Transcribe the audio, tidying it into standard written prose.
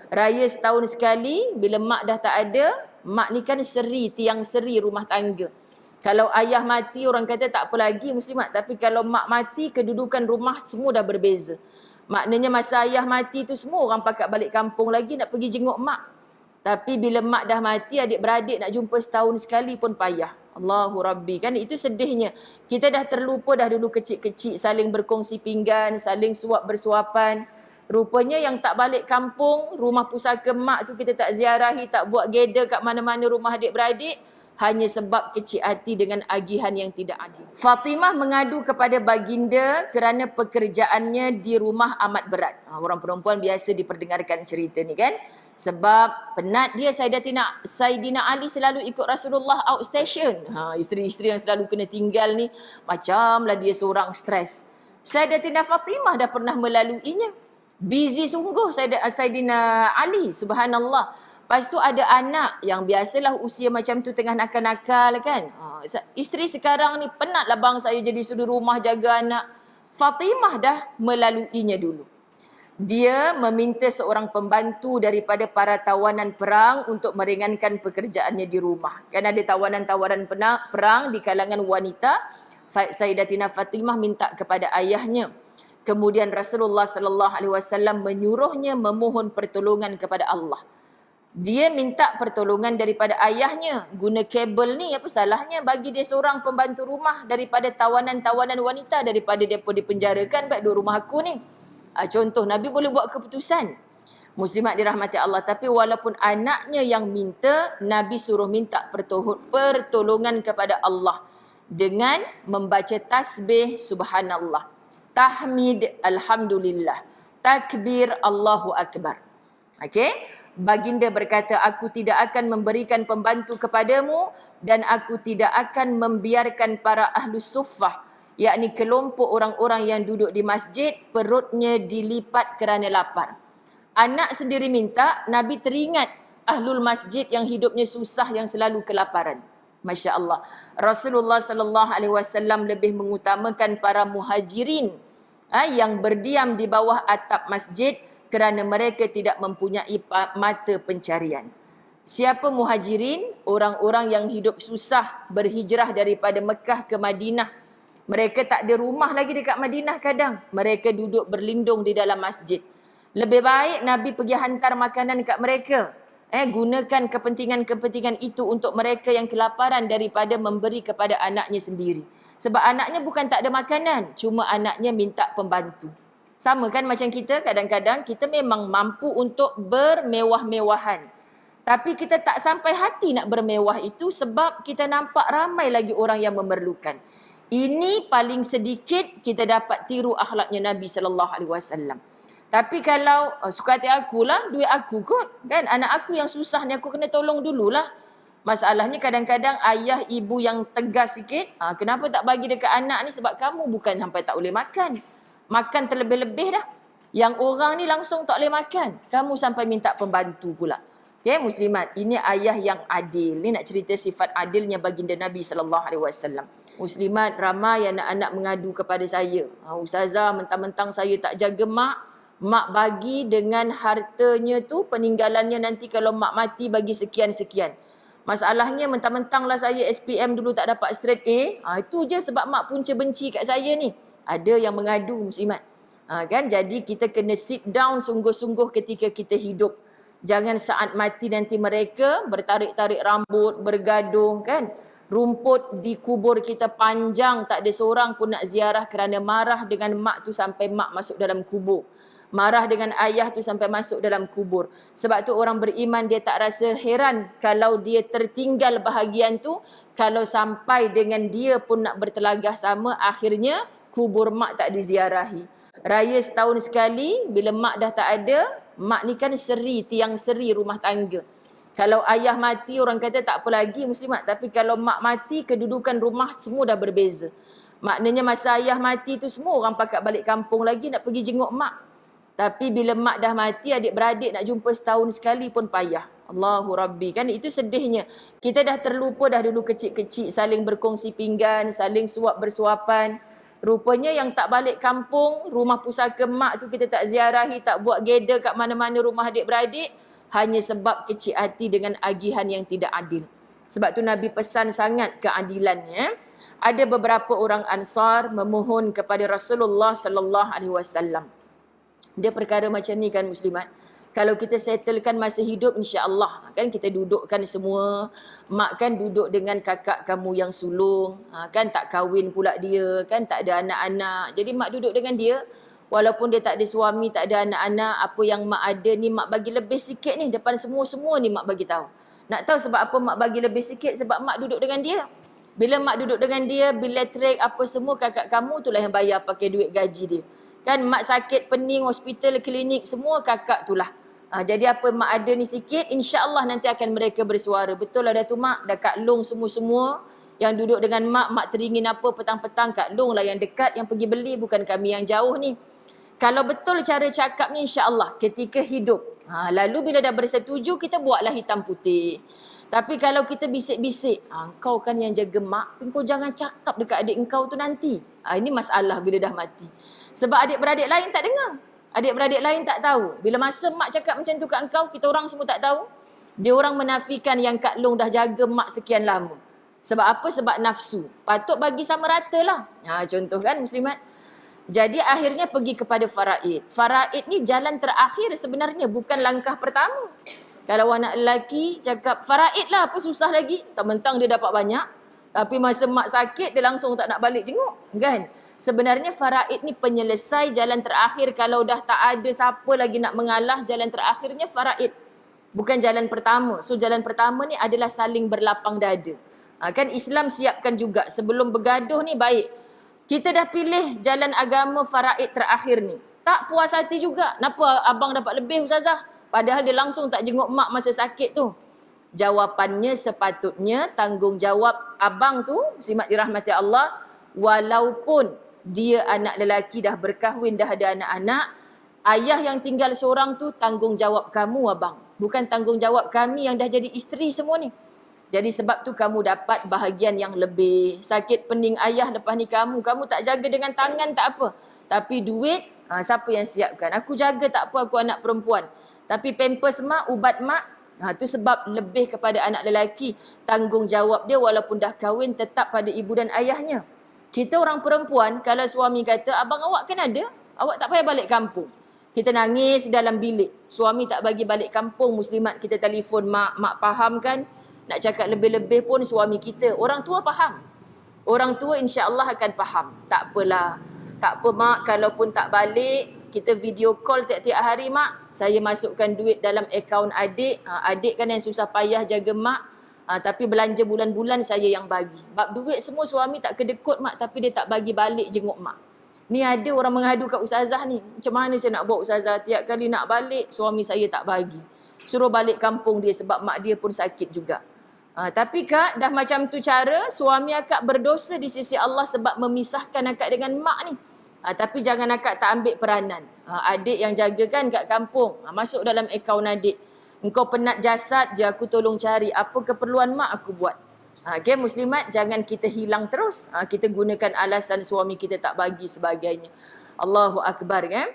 Raya setahun sekali, bila mak dah tak ada, mak ni kan seri, tiang seri rumah tangga. Kalau ayah mati, orang kata tak apa lagi muslimat. Tapi kalau mak mati, kedudukan rumah semua dah berbeza. Maknanya masa ayah mati tu semua orang pakat balik kampung lagi nak pergi jenguk mak. Tapi bila mak dah mati, adik-beradik nak jumpa setahun sekali pun payah. Allahu Rabbi. Kan itu sedihnya. Kita dah terlupa dah dulu kecil-kecil saling berkongsi pinggan, saling suap bersuapan. Rupanya yang tak balik kampung, rumah pusaka mak tu kita tak ziarahi, tak buat gather kat mana-mana rumah adik-beradik, hanya sebab kecil hati dengan agihan yang tidak adil. Fatimah mengadu kepada baginda kerana pekerjaannya di rumah amat berat. Orang perempuan biasa diperdengarkan cerita ni kan. Sebab penat dia, Saidina Ali selalu ikut Rasulullah outstation. Isteri-isteri yang selalu kena tinggal ni, macamlah dia seorang stres. Sayyidatina Fatimah dah pernah melaluinya. Busy sungguh Saidina Ali, subhanallah. Lepas tu ada anak yang biasalah usia macam tu tengah nakal-nakal kan. Isteri sekarang ni penatlah bang saya jadi suri rumah jaga anak. Fatimah dah melaluinya dulu. Dia meminta seorang pembantu daripada para tawanan perang untuk meringankan pekerjaannya di rumah. Kan ada tawanan-tawanan perang di kalangan wanita. Sayyidatina Fatimah minta kepada ayahnya. Kemudian Rasulullah sallallahu alaihi wasallam menyuruhnya memohon pertolongan kepada Allah. Dia minta pertolongan daripada ayahnya. Guna kabel ni, apa salahnya bagi dia seorang pembantu rumah daripada tawanan-tawanan wanita, daripada dia pun dipenjarakan baik duduk rumah aku ni. Contoh, Nabi boleh buat keputusan. Muslimat dirahmati Allah. Tapi walaupun anaknya yang minta, Nabi suruh minta pertolongan kepada Allah dengan membaca tasbih subhanallah, tahmid alhamdulillah, takbir Allahu akbar. Okey? Baginda berkata, aku tidak akan memberikan pembantu kepadamu dan aku tidak akan membiarkan para ahlus suffah, yakni kelompok orang-orang yang duduk di masjid, perutnya dilipat kerana lapar. Anak sendiri minta, Nabi teringat ahlul masjid yang hidupnya susah, yang selalu kelaparan. Masya Allah. Rasulullah sallallahu alaihi wasallam lebih mengutamakan para muhajirin yang berdiam di bawah atap masjid kerana mereka tidak mempunyai mata pencarian. Siapa muhajirin? Orang-orang yang hidup susah, berhijrah daripada Mekah ke Madinah. Mereka tak ada rumah lagi dekat Madinah kadang. Mereka duduk berlindung di dalam masjid. Lebih baik Nabi pergi hantar makanan kat mereka. Gunakan kepentingan-kepentingan itu untuk mereka yang kelaparan daripada memberi kepada anaknya sendiri. Sebab anaknya bukan tak ada makanan, cuma anaknya minta pembantu. Sama kan macam kita, kadang-kadang kita memang mampu untuk bermewah-mewahan. Tapi kita tak sampai hati nak bermewah itu sebab kita nampak ramai lagi orang yang memerlukan. Ini paling sedikit kita dapat tiru akhlaknya Nabi SAW. Tapi kalau suka hati akulah, duit aku kot. Kan? Anak aku yang susah ni aku kena tolong dululah. Masalahnya kadang-kadang ayah ibu yang tegas sikit. Kenapa tak bagi dekat anak ni? Sebab kamu bukan sampai tak boleh makan. Makan terlebih-lebih dah. Yang orang ni langsung tak boleh makan. Kamu sampai minta pembantu pula. Okay, muslimat. Ini ayah yang adil. Ni nak cerita sifat adilnya baginda Nabi SAW. Muslimat, ramai anak-anak mengadu kepada saya. Ustazah, mentang-mentang saya tak jaga mak. Mak bagi dengan hartanya tu, peninggalannya nanti kalau mak mati bagi sekian-sekian. Masalahnya mentang-mentanglah saya SPM dulu tak dapat straight A. Itu je sebab mak punca benci kat saya ni. Ada yang mengadu muslimat. Kan? Jadi kita kena sit down sungguh-sungguh ketika kita hidup. Jangan saat mati nanti mereka bertarik-tarik rambut, bergaduh kan. Rumput di kubur kita panjang, tak ada seorang pun nak ziarah kerana marah dengan mak tu sampai mak masuk dalam kubur. Marah dengan ayah tu sampai masuk dalam kubur. Sebab tu orang beriman dia tak rasa heran kalau dia tertinggal bahagian tu. Kalau sampai dengan dia pun nak bertelagah sama, akhirnya kubur mak tak diziarahi. Raya setahun sekali, bila mak dah tak ada, mak ni kan seri, tiang seri rumah tangga. Kalau ayah mati, orang kata tak apa lagi muslimat. Tapi kalau mak mati, kedudukan rumah semua dah berbeza. Maknanya masa ayah mati tu semua orang pakat balik kampung lagi nak pergi jenguk mak. Tapi bila mak dah mati, adik-beradik nak jumpa setahun sekali pun payah. Allahu Rabbi. Kan itu sedihnya. Kita dah terlupa dah dulu kecil-kecil saling berkongsi pinggan, saling suap bersuapan. Rupanya yang tak balik kampung, rumah pusaka mak tu kita tak ziarahi, tak buat gather kat mana-mana rumah adik-beradik, hanya sebab kecil hati dengan agihan yang tidak adil. Sebab tu Nabi pesan sangat keadilannya. Ada beberapa orang Ansar memohon kepada Rasulullah sallallahu alaihi wasallam. Dia perkara macam ni kan muslimat. Kalau kita settlekan masa hidup, insya-Allah kan kita dudukkan semua. Mak kan duduk dengan kakak kamu yang sulung, kan tak kahwin pula dia, kan tak ada anak-anak. Jadi mak duduk dengan dia, walaupun dia tak ada suami, tak ada anak-anak, apa yang mak ada ni mak bagi lebih sikit ni depan semua-semua ni mak bagi tahu. Nak tahu sebab apa mak bagi lebih sikit? Sebab mak duduk dengan dia. Bila mak duduk dengan dia, bila trek apa semua, kakak kamu itulah yang bayar pakai duit gaji dia. Kan mak sakit, pening, hospital, klinik, semua kakak itulah. Jadi apa mak ada ni sikit, insya-Allah nanti akan mereka bersuara. Betul lah dah tu mak, dah Kak Long semua-semua yang duduk dengan mak teringin apa petang-petang, Kak Long lah yang dekat yang pergi beli, bukan kami yang jauh ni. Kalau betul cara cakap ni, insya-Allah ketika hidup. Lalu bila dah bersetuju, kita buatlah hitam putih. Tapi kalau kita bisik-bisik, engkau kan yang jaga mak, engkau jangan cakap dekat adik engkau tu nanti. Ini masalah bila dah mati. Sebab adik-beradik lain tak dengar. Adik-beradik lain tak tahu. Bila masa mak cakap macam tu kat engkau, kita orang semua tak tahu. Dia orang menafikan yang Kak Long dah jaga mak sekian lama. Sebab apa? Sebab nafsu. Patut bagi sama rata lah. Contoh kan muslimat. Jadi akhirnya pergi kepada faraid. Faraid ni jalan terakhir sebenarnya, bukan langkah pertama. Kalau anak lelaki cakap faraid lah, apa susah lagi? Mentang-mentang dia dapat banyak. Tapi masa mak sakit, dia langsung tak nak balik jenguk. Kan? Sebenarnya faraid ni penyelesai jalan terakhir. Kalau dah tak ada siapa lagi nak mengalah, jalan terakhirnya faraid. Bukan jalan pertama. So jalan pertama ni adalah saling berlapang dada. Kan Islam siapkan juga. Sebelum bergaduh ni baik. Kita dah pilih jalan agama faraid terakhir ni. Tak puas hati juga. Kenapa abang dapat lebih Ustazah? Padahal dia langsung tak jenguk mak masa sakit tu. Jawapannya sepatutnya tanggungjawab abang tu, muslimat dirahmati Allah, walaupun dia anak lelaki dah berkahwin, dah ada anak-anak, ayah yang tinggal seorang tu tanggungjawab kamu abang. Bukan tanggungjawab kami yang dah jadi isteri semua ni. Jadi sebab tu kamu dapat bahagian yang lebih. Sakit pening ayah lepas ni kamu tak jaga dengan tangan tak apa. Tapi duit, siapa yang siapkan? Aku jaga tak apa, aku anak perempuan. Tapi pampers mak, ubat mak, tu sebab lebih kepada anak lelaki. Tanggungjawab dia walaupun dah kahwin tetap pada ibu dan ayahnya. Kita orang perempuan, kalau suami kata, abang awak kan ada, awak tak payah balik kampung. Kita nangis dalam bilik. Suami tak bagi balik kampung, muslimat kita telefon mak faham kan? Nak cakap lebih-lebih pun suami kita. Orang tua faham. Orang tua insya-Allah akan faham. Tak apalah. Tak apa mak, kalaupun tak balik, kita video call tiap-tiap hari mak. Saya masukkan duit dalam akaun adik. Adik kan yang susah payah jaga mak. Tapi belanja bulan-bulan saya yang bagi. Bab duit semua suami tak kedekut mak, tapi dia tak bagi balik jenguk mak. Ni ada orang mengadu kat ustazah ni. Macam mana saya nak buat ustazah? Tiap kali nak balik, suami saya tak bagi. Suruh balik kampung dia sebab mak dia pun sakit juga. Tapi kak, dah macam tu cara, suami akak berdosa di sisi Allah sebab memisahkan akak dengan mak ni. Tapi jangan akak tak ambil peranan. Adik yang jagakan kat kampung, masuk dalam akaun adik. Engkau penat jasad je, aku tolong cari. Apa keperluan mak, aku buat. Okay, muslimat, jangan kita hilang terus. Kita gunakan alasan suami kita tak bagi sebagainya. Allahu Akbar kan.